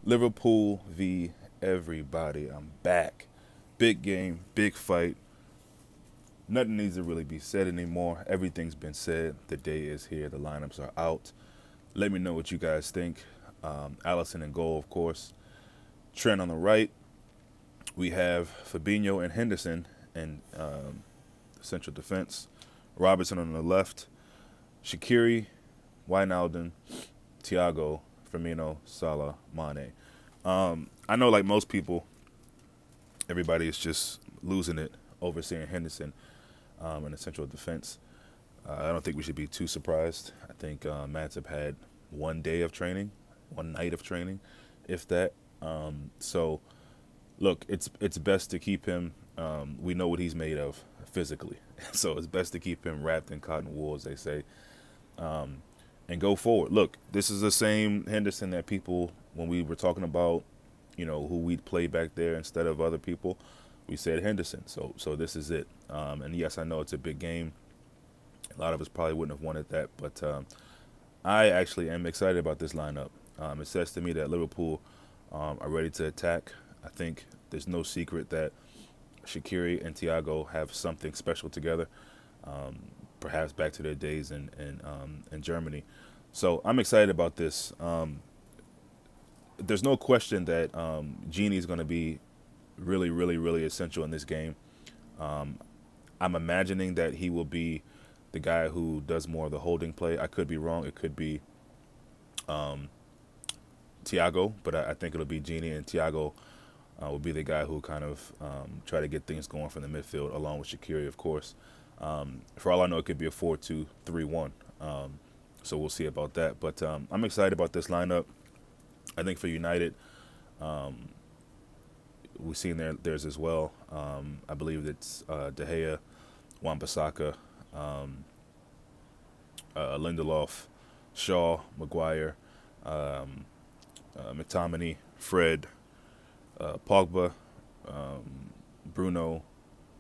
Liverpool v. everybody. I'm back. Big game, big fight. Nothing needs to really be said anymore. Everything's been said. The day is here. The lineups are out. Let me know what you guys think. Allison in goal, of course. Trent on the right. We have Fabinho and Henderson in central defense. Robertson on the left. Shaqiri, Wijnaldum, Thiago, Firmino, Salah, Mane. I know, like most people, everybody is just losing it over seeing Henderson in the central defense. I don't think we should be too surprised. I think Matip had 1 day of training, 1 night of training, if that. So, look, it's best to keep him. We know what he's made of physically, so it's best to keep him wrapped in cotton wool, as they say, and go forward. Look, this is the same Henderson that people, when we were talking about, who we'd play back there instead of other people, we said Henderson. So this is it. And yes, I know it's a big game. A lot of us probably wouldn't have wanted that, but I actually am excited about this lineup. It says to me that Liverpool are ready to attack. I think there's no secret that Shaqiri and Thiago have something special together, perhaps back to their days in Germany. So I'm excited about this. There's no question that Genie is going to be really, really, really essential in this game. I'm imagining that he will be the guy who does more of the holding play. I could be wrong. It could be Thiago, but I think it'll be Genie, and Thiago will be the guy who kind of try to get things going from the midfield, along with Shaqiri, of course. For all I know, it could be a 4-2-3-1. So we'll see about that. But I'm excited about this lineup. I think for United, we've seen theirs as well. I believe it's De Gea, Wan-Bissaka, Lindelof, Shaw, Maguire, McTominay, Fred, Pogba, Bruno,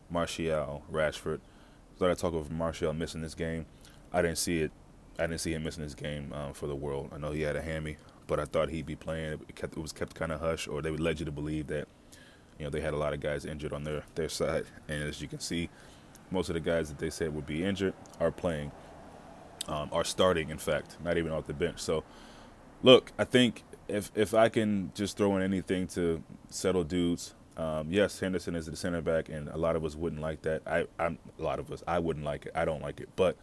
Martial, Rashford. Thought I talked over Martial missing this game. I didn't see it. I didn't see him missing this game for the world. I know he had a hammy, but I thought he'd be playing. It was kept kind of hush, or they would led you to believe that they had a lot of guys injured on their side. And as you can see, most of the guys that they said would be injured are playing, are starting, in fact, not even off the bench. So, look, I think if I can just throw in anything to settle dudes, yes, Henderson is the center back, and a lot of us wouldn't like that. I wouldn't like it. I don't like it. But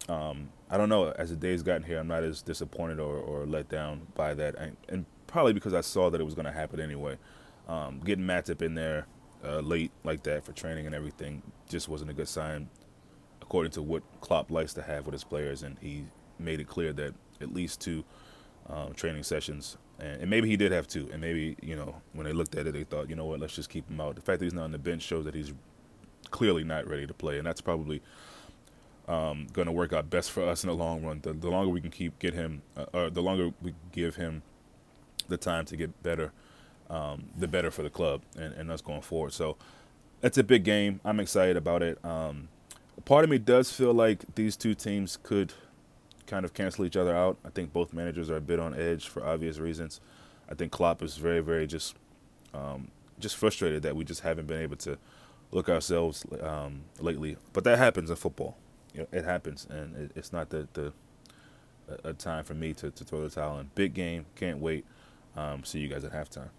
I don't know. As the days gotten here, I'm not as disappointed or let down by that, and probably because I saw that it was going to happen anyway. Getting Matip in there late like that for training and everything just wasn't a good sign, according to what Klopp likes to have with his players, and he made it clear that at least 2 training sessions, and maybe he did have 2, and maybe when they looked at it, they thought, what, let's just keep him out. The fact that he's not on the bench shows that he's clearly not ready to play, and that's probably going to work out best for us in the long run. The longer we can the longer we give him the time to get better, the better for the club and us going forward. So it's a big game. I'm excited about it. Part of me does feel like these 2 teams could kind of cancel each other out. I think both managers are a bit on edge for obvious reasons. I think Klopp is very, very just frustrated that we just haven't been able to look ourselves lately. But that happens in football. It happens, and it's not a time for me to throw the towel in. Big game, can't wait. See you guys at halftime.